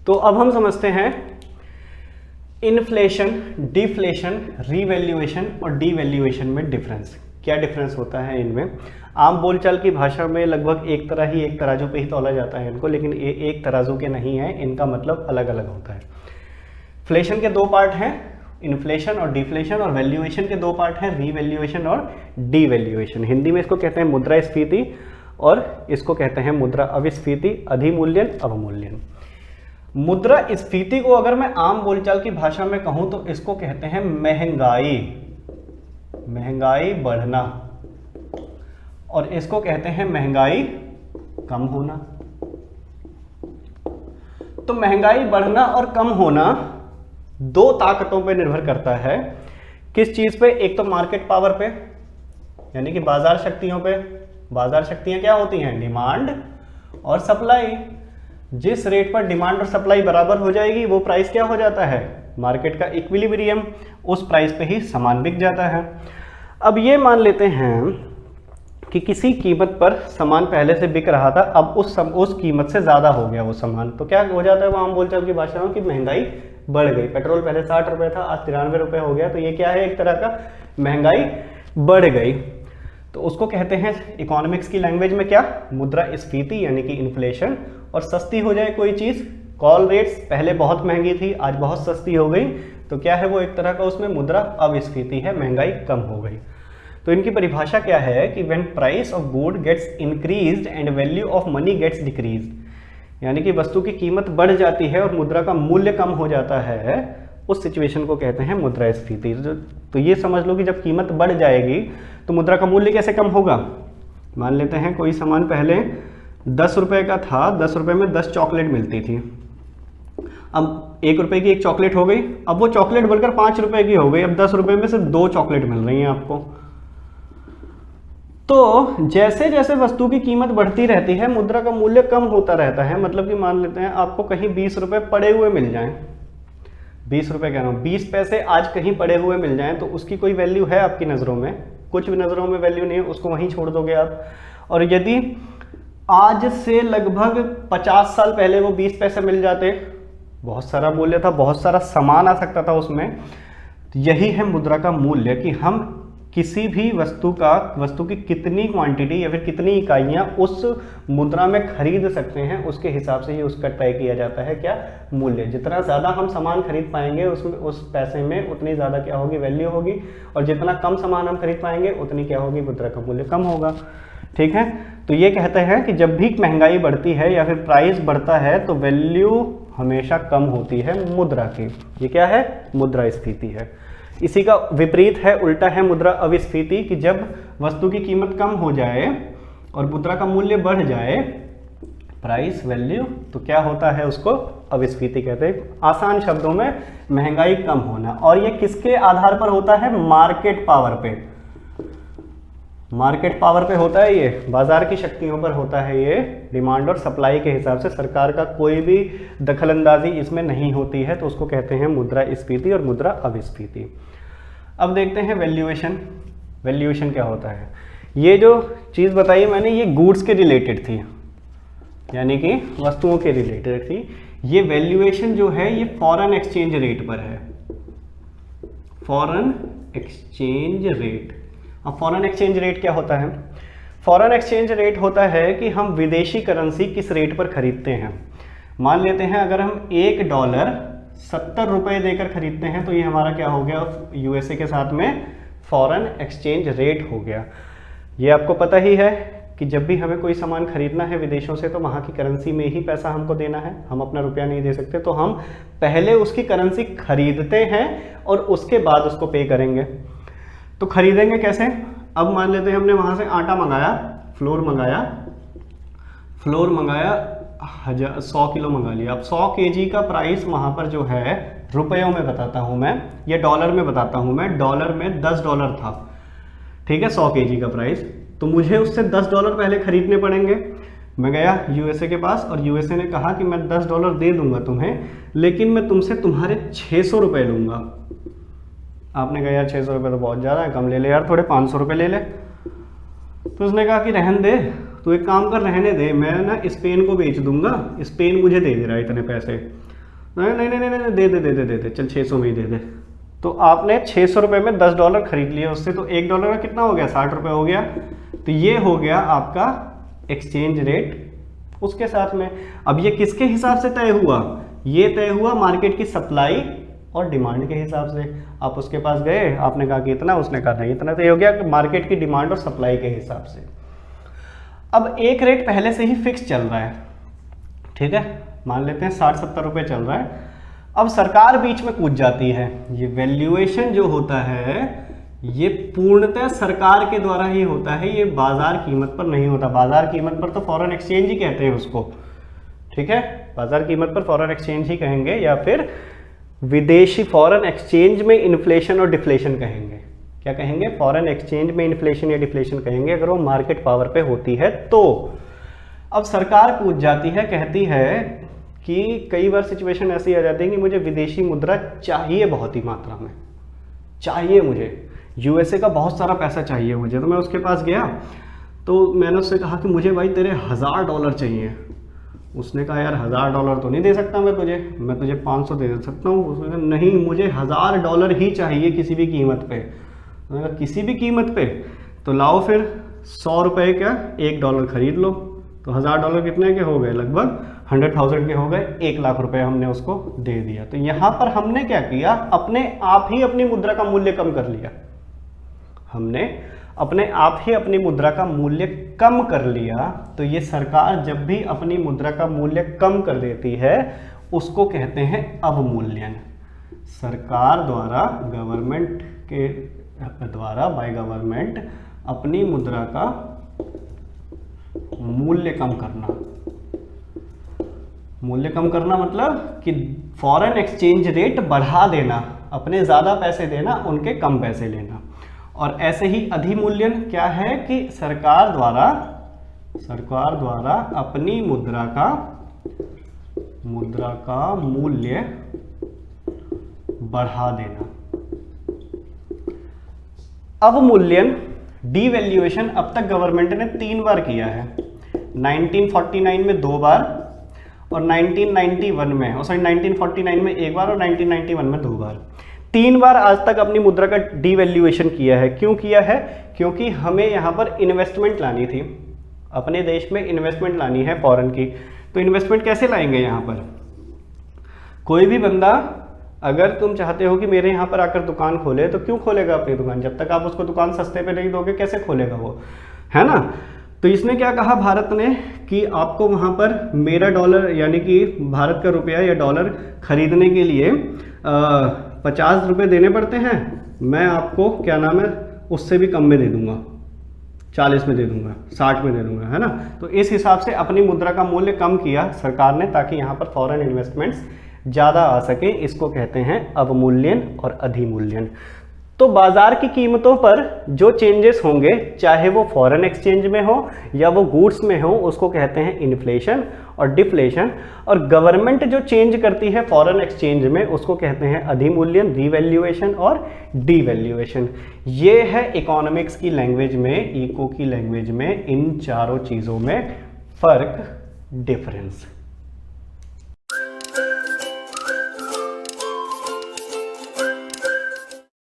तो अब हम समझते हैं इन्फ्लेशन, डिफ्लेशन, रीवैल्यूएशन और डीवैल्यूएशन में डिफरेंस। क्या डिफरेंस होता है इनमें? आम बोलचाल की भाषा में लगभग एक तरह ही, एक तराजू पे ही तौला जाता है इनको, लेकिन ये एक तराजू के नहीं है, इनका मतलब अलग अलग होता है। फ्लेशन के दो पार्ट हैं, इन्फ्लेशन और डिफ्लेशन, और वैल्यूएशन के दो पार्ट हैं, रीवैल्यूएशन और डीवैल्यूएशन। हिंदी में इसको कहते हैं मुद्रास्फीति और इसको कहते हैं मुद्रा अविस्फीति, अधिमूल्यन, अवमूल्यन। मुद्रास्फीति को अगर मैं आम बोलचाल की भाषा में कहूं तो इसको कहते हैं महंगाई, महंगाई बढ़ना, और इसको कहते हैं महंगाई कम होना। तो महंगाई बढ़ना और कम होना दो ताकतों पे निर्भर करता है। किस चीज पे? एक तो मार्केट पावर पे, यानी कि बाजार शक्तियों पे। बाजार शक्तियां क्या होती हैं? डिमांड और सप्लाई। जिस रेट पर डिमांड और सप्लाई बराबर हो जाएगी वो प्राइस क्या हो जाता है? मार्केट का इक्विलिब्रियम, उस प्राइस पे ही सामान बिक जाता है। अब ये मान लेते हैं कि किसी कीमत पर सामान पहले से बिक रहा था, अब उस कीमत से ज़्यादा हो गया वो सामान, तो क्या हो जाता है वो आम बोलचाल की भाषा में कि महंगाई बढ़ गई। पेट्रोल पहले 60 रुपये था, आज 93 रुपये हो गया, तो ये क्या है? एक तरह का महंगाई बढ़ गई। तो उसको कहते हैं इकोनॉमिक्स की लैंग्वेज में क्या? मुद्रास्फीति, यानी कि इन्फ्लेशन। और सस्ती हो जाए कोई चीज़, कॉल रेट्स पहले बहुत महंगी थी, आज बहुत सस्ती हो गई, तो क्या है वो? एक तरह का उसमें मुद्रा अविस्फीति है, महंगाई कम हो गई। तो इनकी परिभाषा क्या है कि when price of good gets increased and value of money gets decreased, यानी कि वस्तु की कीमत बढ़ जाती है और मुद्रा का मूल्य कम हो जाता है, उस सिचुएशन को कहते हैं मुद्रास्फीति। तो ये समझ लो कि जब कीमत बढ़ जाएगी तो मुद्रा का मूल्य कैसे कम होगा? मान लेते हैं कोई सामान पहले 10 रुपये का था, 10 रुपये में 10 चॉकलेट मिलती थी, अब 1 रुपये की एक चॉकलेट हो गई, अब वो चॉकलेट बढ़कर 5 रुपये की हो गई, अब 10 रुपये में से 2 चॉकलेट मिल रही हैं आपको। तो जैसे जैसे वस्तु की कीमत बढ़ती रहती है मुद्रा का मूल्य कम होता रहता है। मतलब कि मान लेते हैं आपको कहीं 20 रुपये पड़े हुए मिल जाएं, 20 रुपये कह रहा हूँ, 20 पैसे आज कहीं पड़े हुए मिल जाएं, तो उसकी कोई वैल्यू है आपकी नज़रों में? कुछ भी नज़रों में वैल्यू नहीं है, उसको वहीं छोड़ दोगे आप। और यदि आज से लगभग 50 साल पहले वो 20 पैसे मिल जाते, बहुत सारा मूल्य था, बहुत सारा सामान आ सकता था उसमें। तो यही है मुद्रा का मूल्य, कि हम किसी भी वस्तु की कितनी क्वांटिटी या फिर कितनी इकाइयां उस मुद्रा में खरीद सकते हैं, उसके हिसाब से ही उसका तय किया जाता है क्या? मूल्य। जितना ज़्यादा हम सामान खरीद पाएंगे उसमें, उस पैसे में उतनी ज़्यादा क्या होगी? वैल्यू होगी। और जितना कम सामान हम खरीद पाएंगे उतनी क्या होगी? मुद्रा का मूल्य कम होगा। ठीक है, तो ये कहते हैं कि जब भी महंगाई बढ़ती है या फिर प्राइस बढ़ता है तो वैल्यू हमेशा कम होती है मुद्रा की। ये क्या है? मुद्रास्फीति है। इसी का विपरीत है, उल्टा है मुद्रा अविस्फीति, कि जब वस्तु की कीमत कम हो जाए और मुद्रा का मूल्य बढ़ जाए, प्राइस वैल्यू, तो क्या होता है? उसको अविस्फीति कहते हैं। आसान शब्दों में महंगाई कम होना। और ये किसके आधार पर होता है? मार्केट पावर पे। मार्केट पावर पे होता है, ये बाजार की शक्तियों पर होता है, ये डिमांड और सप्लाई के हिसाब से। सरकार का कोई भी दखलंदाजी इसमें नहीं होती है, तो उसको कहते हैं मुद्रास्फीति और मुद्रा अविस्फीति। अब देखते हैं वैल्यूएशन। वैल्यूएशन क्या होता है? ये जो चीज़ बताई मैंने, ये गुड्स के रिलेटेड थी, यानी कि वस्तुओं के रिलेटेड थी। ये वैल्यूएशन जो है ये फॉरेन एक्सचेंज रेट पर है, फॉरेन एक्सचेंज रेट। अब फॉरेन एक्सचेंज रेट क्या होता है? फॉरेन एक्सचेंज रेट होता है कि हम विदेशी करेंसी किस रेट पर खरीदते हैं। मान लेते हैं अगर हम $1 70 रुपये देकर खरीदते हैं, तो ये हमारा क्या हो गया? यूएसए के साथ में फॉरेन एक्सचेंज रेट हो गया। ये आपको पता ही है कि जब भी हमें कोई सामान खरीदना है विदेशों से, तो वहाँ की करेंसी में ही पैसा हमको देना है, हम अपना रुपया नहीं दे सकते। तो हम पहले उसकी करेंसी खरीदते हैं और उसके बाद उसको पे करेंगे। तो खरीदेंगे कैसे? अब मान लेते हैं हमने वहाँ से आटा मंगाया, फ्लोर मंगाया 100 किलो मंगा लिया। अब 100 kg का प्राइस वहाँ पर जो है, रुपयों में बताता हूँ मैं या डॉलर में बताता हूँ मैं, डॉलर में $10 था। ठीक है, 100 kg का प्राइस, तो मुझे उससे $10 पहले खरीदने पड़ेंगे। मैं गया यूएसए के पास और यूएसए ने कहा कि मैं $10 दे दूंगा तुम्हें, लेकिन मैं तुमसे तुम्हारे 600 रुपये लूँगा। आपने कहा यार 600 रुपये तो बहुत ज़्यादा है, कम ले ले यार, थोड़े 500 रुपये ले ले। तो उसने कहा कि रहन दे, तो एक काम कर, रहने दे, मैं ना स्पेन को बेच दूंगा, स्पेन मुझे दे दे रहा है इतने पैसे। नहीं नहीं नहीं नहीं, दे दे दे दे दे दे, चल 600 में ही दे दे। तो आपने 600 रुपये में $10 खरीद लिए उससे, तो $1 का कितना हो गया, 60 रुपये हो गया। तो ये हो गया आपका एक्सचेंज रेट उसके साथ में। अब ये किसके हिसाब से तय हुआ, ये तय हुआ मार्केट की सप्लाई और डिमांड के हिसाब से। आप उसके पास गए, आपने कहा कि इतना, उसने कहा नहीं इतना, तो ये हो गया मार्केट की डिमांड और सप्लाई के हिसाब से। अब एक रेट पहले से ही फिक्स चल रहा है, ठीक है, मान लेते हैं 60-70 रुपये चल रहा है। अब सरकार बीच में कूद जाती है। ये वैल्यूएशन जो होता है ये पूर्णतः सरकार के द्वारा ही होता है, ये बाजार कीमत पर नहीं होता। बाजार कीमत पर तो फॉरेन एक्सचेंज ही कहते हैं उसको, ठीक है, बाजार कीमत पर फॉरेन एक्सचेंज ही कहेंगे, या फिर विदेशी फॉरेन एक्सचेंज में इन्फ्लेशन और डिफ्लेशन कहेंगे। क्या कहेंगे, फॉरेन एक्सचेंज में इन्फ्लेशन या डिफ्लेशन कहेंगे अगर वो मार्केट पावर पे होती है तो। अब सरकार कूद जाती है, कहती है कि कई बार सिचुएशन ऐसी आ जाती है कि मुझे विदेशी मुद्रा चाहिए, बहुत ही मात्रा में चाहिए मुझे, यूएसए का बहुत सारा पैसा चाहिए मुझे। तो मैं उसके पास गया, तो मैंने उससे कहा कि मुझे भाई तेरे $1000 चाहिए। उसने कहा यार $1000 तो नहीं दे सकता मैं तुझे 500 दे सकता हूँ। उसने कहा नहीं, मुझे $1000 ही चाहिए किसी भी कीमत पे। मैंने कहा किसी भी कीमत पे, तो लाओ फिर 100 रुपये का $1 खरीद लो। तो $1000 कितने के हो गए, लगभग 100,000 के हो गए। 1 लाख रुपए हमने उसको दे दिया। तो यहाँ पर हमने क्या किया, अपने आप ही अपनी मुद्रा का मूल्य कम कर लिया। हमने अपने आप ही अपनी मुद्रा का मूल्य कम कर लिया। तो ये सरकार जब भी अपनी मुद्रा का मूल्य कम कर देती है उसको कहते हैं अवमूल्यन। सरकार द्वारा, गवर्नमेंट के द्वारा, बाय गवर्नमेंट अपनी मुद्रा का मूल्य कम करना। मूल्य कम करना मतलब कि फॉरेन एक्सचेंज रेट बढ़ा देना, अपने ज़्यादा पैसे देना, उनके कम पैसे लेना। और ऐसे ही अधिमूल्यन क्या है कि सरकार द्वारा अपनी मुद्रा का मूल्य बढ़ा देना। अवमूल्यन, डीवैल्यूएशन अब तक गवर्नमेंट ने 3 बार किया है। 1949 में 2 बार और 1991 में, और सॉरी 1949 में 1 बार और 1991 में 2 बार। 3 बार आज तक अपनी मुद्रा का डीवैल्यूएशन किया है। क्यों किया है, क्योंकि हमें यहाँ पर इन्वेस्टमेंट लानी थी, अपने देश में इन्वेस्टमेंट लानी है फॉरेन की। तो इन्वेस्टमेंट कैसे लाएंगे, यहाँ पर कोई भी बंदा, अगर तुम चाहते हो कि मेरे यहाँ पर आकर दुकान खोले, तो क्यों खोलेगा अपनी दुकान, जब तक आप उसको दुकान सस्ते पे नहीं दोगे कैसे खोलेगा वो, है ना। तो इसने क्या कहा भारत ने कि आपको वहाँ पर मेरा डॉलर, यानी कि भारत का रुपया या डॉलर खरीदने के लिए 50 रुपये देने पड़ते हैं, मैं आपको क्या नाम है उससे भी कम में दे दूंगा, 40 में दे दूंगा, 60 में दे दूंगा, है ना। तो इस हिसाब से अपनी मुद्रा का मूल्य कम किया सरकार ने, ताकि यहाँ पर फॉरेन इन्वेस्टमेंट्स ज़्यादा आ सके। इसको कहते हैं अवमूल्यन और अधिमूल्यन। तो बाजार की कीमतों पर जो चेंजेस होंगे, चाहे वो फॉरेन एक्सचेंज में हो या वो गुड्स में हो, उसको कहते हैं इन्फ्लेशन और डिफ्लेशन। और गवर्नमेंट जो चेंज करती है फॉरेन एक्सचेंज में, उसको कहते हैं अधिमूल्यन, रिवैल्यूएशन और डीवैल्यूएशन। ये है इकोनॉमिक्स की लैंग्वेज में, इको की लैंग्वेज में इन चारों चीज़ों में फ़र्क, डिफरेंस।